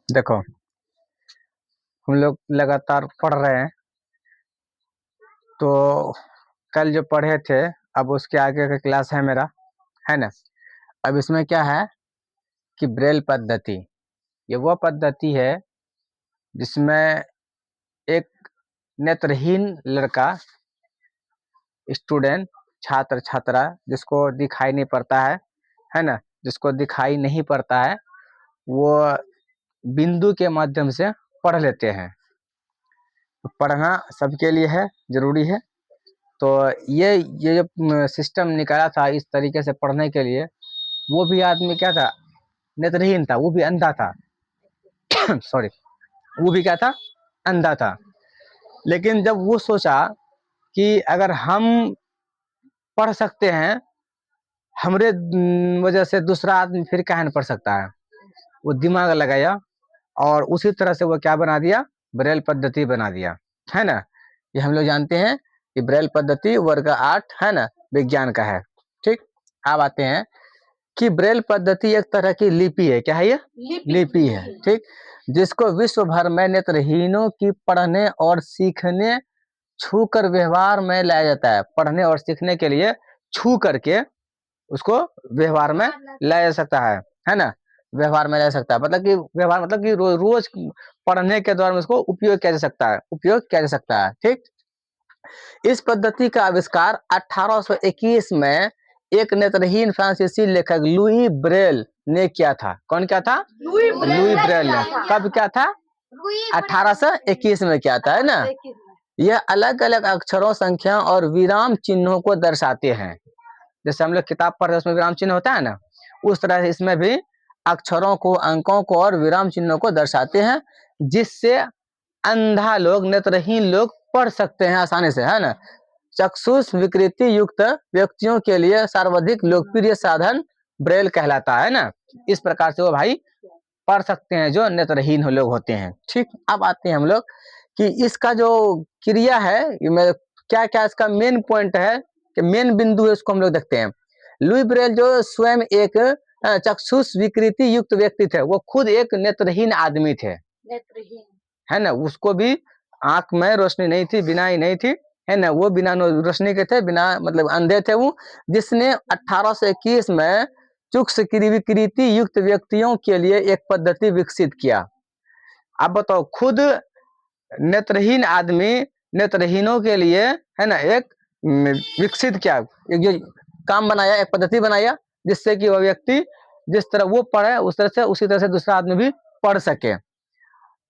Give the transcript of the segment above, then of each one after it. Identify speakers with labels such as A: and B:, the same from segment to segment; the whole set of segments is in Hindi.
A: देखो, हम लोग लगातार पढ़ रहे हैं, तो कल जो पढ़े थे अब उसके आगे का क्लास है मेरा, है ना। अब इसमें क्या है कि ब्रेल पद्धति, ये वह पद्धति है जिसमें एक नेत्रहीन लड़का, स्टूडेंट, छात्र छात्रा, जिसको दिखाई नहीं पड़ता है ना, जिसको दिखाई नहीं पड़ता है, वो बिंदु के माध्यम से पढ़ लेते हैं। तो पढ़ना सबके लिए है, जरूरी है। तो ये जो सिस्टम निकाला था इस तरीके से पढ़ने के लिए, वो भी आदमी क्या था, नेत्रहीन था, वो भी अंधा था सॉरी, वो भी क्या था, अंधा था। लेकिन जब वो सोचा कि अगर हम पढ़ सकते हैं, हमरे वजह से दूसरा आदमी फिर काहे न पढ़ सकता है, वो दिमाग लगाया और उसी तरह से वो क्या बना दिया, ब्रेल पद्धति बना दिया, है ना। ये हम लोग जानते हैं कि ब्रेल पद्धति वर्ग 8 है ना, विज्ञान का है। ठीक, अब आते हैं कि ब्रेल पद्धति एक तरह की लिपि है। क्या है ये? लिपि है। ठीक, जिसको विश्व भर में नेत्रहीनों की पढ़ने और सीखने, छू कर व्यवहार में लाया जाता है। पढ़ने और सीखने के लिए छू करके उसको व्यवहार में लाया जा सकता है ना। व्यवहार में ला सकता है मतलब कि व्यवहार मतलब कि रोज पढ़ने के दौरान उसको उपयोग किया जा सकता है, उपयोग किया जा सकता है। ठीक, इस पद्धति का आविष्कार 1821 में एक नेत्रहीन फ्रांसीसी लेखक लुई ब्रेल ने किया था। कौन क्या था? लुई ब्रेल ने। कब क्या था? 1821 में क्या था, है ना। यह अलग अलग अक्षरों, संख्या और विराम चिन्हों को दर्शाते हैं। जैसे हम लोग किताब पढ़ते हैं उसमें विराम चिन्ह होता है ना, उस तरह से इसमें भी अक्षरों को, अंकों को और विराम चिन्हों को दर्शाते हैं, जिससे अंधा लोग, नेत्रहीन लोग पढ़ सकते हैं आसानी से, है ना। चक्षुष विकृति युक्त व्यक्तियों के लिए सर्वाधिक लोकप्रिय साधन ब्रेल कहलाता है ना। इस प्रकार से वो भाई पढ़ सकते हैं जो नेत्रहीन लोग होते हैं। ठीक, अब आते हैं हम लोग कि इसका जो क्रिया है, क्या क्या इसका मेन पॉइंट है, कि मेन बिंदु है, उसको हम लोग देखते हैं। लुई ब्रेल जो स्वयं एक चक्षुष विकृति युक्त व्यक्ति थे, वो खुद एक नेत्रहीन आदमी थे, नेत्रहीन, है ना। उसको भी आंख में रोशनी नहीं थी, बिनाई नहीं थी, है ना। वो बिना रोशनी के थे, बिना मतलब अंधे थे वो, जिसने 1821 में चक्षुष विकृति युक्त व्यक्तियों के लिए एक पद्धति विकसित किया। आप बताओ, खुद नेत्रहीन आदमी नेत्रहीनों के लिए, है ना, एक विकसित किया, एक जो काम बनाया, एक पद्धति बनाया, जिससे कि वह व्यक्ति जिस तरह वो पढ़े उस तरह से, उसी तरह से दूसरा आदमी भी पढ़ सके।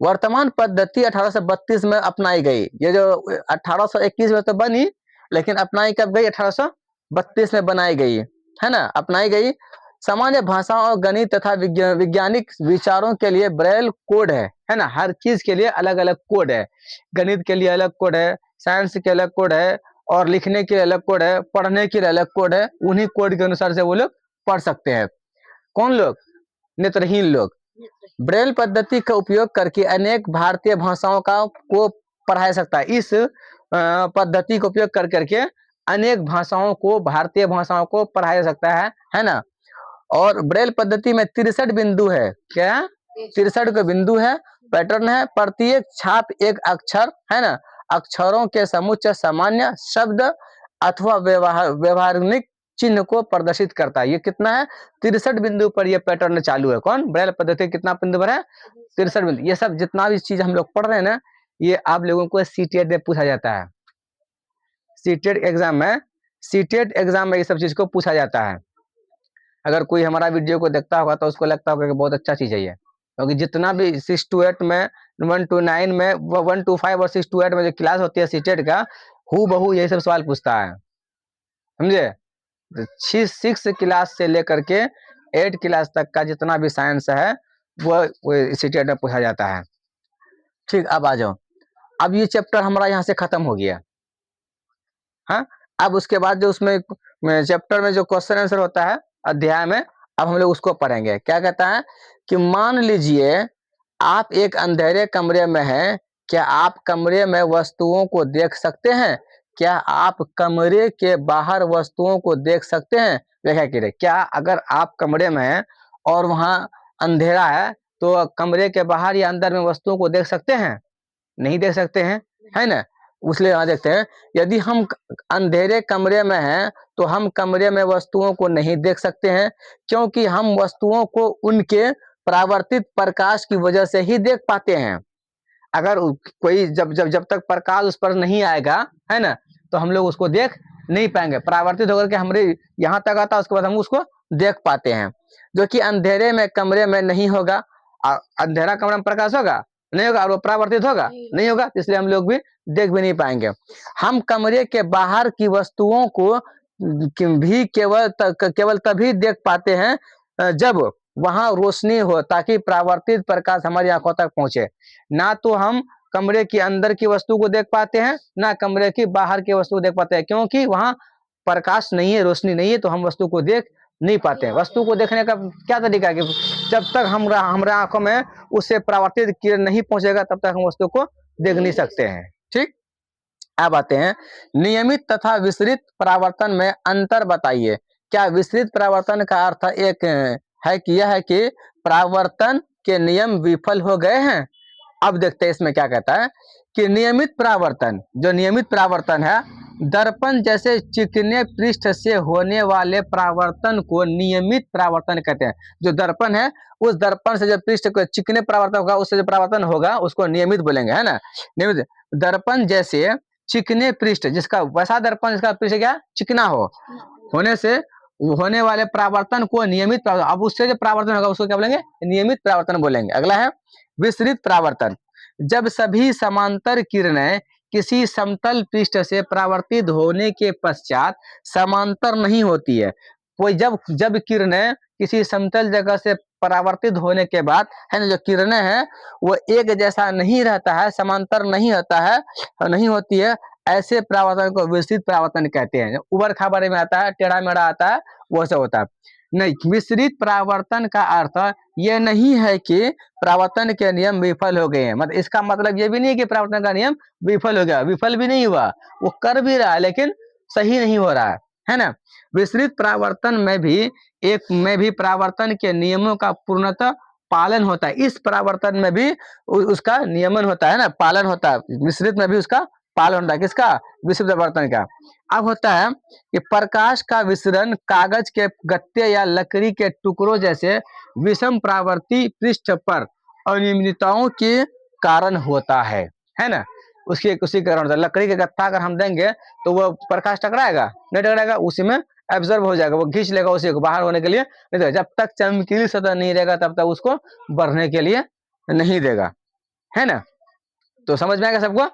A: वर्तमान पद्धति 1832 में अपनाई गई। ये जो 1821 में तो बनी, लेकिन अपनाई कब गई? 1832 में बनाई गई, है ना, अपनाई गई। सामान्य भाषा और गणित तथा वैज्ञानिक विचारों के लिए ब्रेल कोड है ना। हर चीज के लिए अलग अलग कोड है। गणित के लिए अलग कोड है, साइंस के अलग कोड है, और लिखने के लिए अलग कोड है, पढ़ने के लिए अलग कोड है। उन्हीं कोड के अनुसार से वो लोग पढ़ सकते हैं। कौन लोग? नेत्रहीन लोग। ब्रेल पद्धति का उपयोग करके अनेक भारतीय भाषाओं का को पढ़ाया सकता है। इस पद्धति का उपयोग कर करके अनेक भाषाओं को, भारतीय भाषाओं को पढ़ाया जा सकता है ना। और ब्रेल पद्धति में 63 बिंदु है। क्या? 63 का बिंदु है, पैटर्न है। प्रत्येक छाप एक अक्षर, है ना, अक्षरों के समुच्चय, सामान्य शब्द अथवा व्यवहारिक चिन्ह को प्रदर्शित करता है। ये कितना है? 63 बिंदु पर ये पैटर्न चालू है। कौन? ब्रेल पद्धति कितना बिंदु पर है? 63 बिंदु। ये सब जितना भी चीज हम लोग पढ़ रहे हैं ना, ये आप लोगों को सीटेट में पूछा जाता है। सीटेट एग्जाम में ये सब चीज को पूछा जाता है। अगर कोई हमारा वीडियो को देखता होगा तो उसको लगता होगा कि बहुत अच्छा चीज है ये, क्योंकि जितना भी 6 to 8 में, 1 to 9 में, 1 to 5 और 6 to 8 में जो क्लास होती है सीटेट का, हु बहू यही सब सवाल पूछता है, समझे। 6 क्लास से लेकर के 8 क्लास तक का जितना भी साइंस है वो सीटेट में पूछा जाता है। ठीक, अब आ जाओ। अब ये चैप्टर हमारा यहाँ से खत्म हो गया। हाँ, अब उसके बाद जो उसमें चैप्टर में जो क्वेश्चन आंसर होता है अध्याय में, अब हम लोग उसको पढ़ेंगे। क्या कहता है कि मान लीजिए आप एक अंधेरे कमरे में हैं, क्या आप कमरे में वस्तुओं को देख सकते हैं? क्या आप कमरे के बाहर वस्तुओं को देख सकते हैं? देखा कि क्या अगर आप कमरे में हैं और वहां अंधेरा है तो कमरे के बाहर या अंदर में वस्तुओं को देख सकते हैं? नहीं देख सकते हैं, है ना? इसलिए यहाँ देखते हैं, यदि हम अंधेरे कमरे में हैं तो हम कमरे में वस्तुओं को नहीं देख सकते हैं, क्योंकि हम वस्तुओं को उनके परावर्तित प्रकाश की वजह से ही देख पाते हैं। अगर कोई जब जब जब तक प्रकाश उस पर नहीं आएगा, है ना, तो हम लोग उसको देख नहीं पाएंगे। परावर्तित होकर के हमारे यहाँ तक आता है, उसके बाद हम उसको देख पाते हैं, जो कि अंधेरे में कमरे में नहीं होगा। अंधेरा कमरा में प्रकाश होगा नहीं होगा, और वो परावर्तित होगा नहीं होगा, इसलिए हम लोग भी देख भी नहीं पाएंगे। हम कमरे के बाहर की वस्तुओं को भी केवल तभी देख पाते हैं जब वहां रोशनी हो, ताकि परावर्तित प्रकाश हमारी आंखों तक पहुंचे। ना तो हम कमरे के अंदर की वस्तु को देख पाते हैं, ना कमरे की बाहर की वस्तु को देख पाते हैं, क्योंकि वहां प्रकाश नहीं है, रोशनी नहीं है, तो हम वस्तु को देख नहीं पाते हैं। वस्तु को देखने का क्या तरीका है कि जब तक हमारे आंखों में उससे परावर्तित किरण नहीं पहुंचेगा, तब तक हम वस्तु को देख नहीं सकते हैं। ठीक, अब आते हैं नियमित तथा विसरित परावर्तन में अंतर बताइए। क्या विसरित परावर्तन का अर्थ एक है कि यह है कि परावर्तन के नियम विफल हो गए हैं? अब देखते हैं इसमें क्या कहता है कि नियमित परावर्तन, जो नियमित परावर्तन है, दर्पण जैसे चिकने पृष्ठ से होने वाले परावर्तन को नियमित परावर्तन कहते हैं। जो दर्पण है, उस दर्पण से जब पृष्ठ को चिकने परावर्तन होगा, उससे जो परावर्तन होगा उसको नियमित बोलेंगे, है ना। नियमित दर्पण जैसे चिकने पृष्ठ, जिसका वैसा दर्पण जिसका पृष्ठ क्या चिकना होने से होने वाले परावर्तन को नियमित परावर्तन, अब उससे जो परावर्तन होगा उसको क्या बोलेंगे? नियमित परावर्तन बोलेंगे। अगला है विसरित परावर्तन। जब सभी समांतर किरणें किसी समतल पृष्ठ से परावर्तित होने के पश्चात समांतर नहीं होती है। कोई जब किरणें किसी समतल जगह से परावर्तित होने के बाद, है ना, जो किरणें हैं वो एक जैसा नहीं रहता है, समांतर नहीं होता है, नहीं होती है, ऐसे परावर्तन को विसरित परावर्तन कहते हैं। उबड़ खाबड़ में आता है, टेढ़ा मेढ़ा आता है, वो सब होता है नहीं। विसरित परावर्तन का अर्थ ये नहीं है कि परावर्तन के नियम विफल हो गए हैं। मतलब इसका मतलब ये भी नहीं है कि परावर्तन का नियम विफल हो गया, विफल भी नहीं हुआ, वो कर भी रहा है लेकिन सही नहीं हो रहा है ना। विसरित परावर्तन में भी परावर्तन के नियमों का पूर्णतः पालन होता है। इस परावर्तन में भी उसका नियमन होता है ना, पालन होता है। विसरित में भी उसका पालन होता है, किसका? विसरित परावर्तन का। अब होता है कि प्रकाश का विसरण कागज के गत्ते या लकड़ी के टुकड़ों जैसे विषम परावर्ती पृष्ठ पर अनियमितताओं के कारण होता है ना। उसी कारण होता है। लकड़ी के गत्ता अगर हम देंगे तो वो प्रकाश टकराएगा नहीं टकराएगा, उसी में एब्जॉर्ब हो जाएगा, वो खींच लेगा उसी को बाहर होने के लिए नहीं देगा। जब तक चमकीली सतह नहीं रहेगा तब तक उसको बढ़ने के लिए नहीं देगा, है ना। तो समझ में आएगा सबको?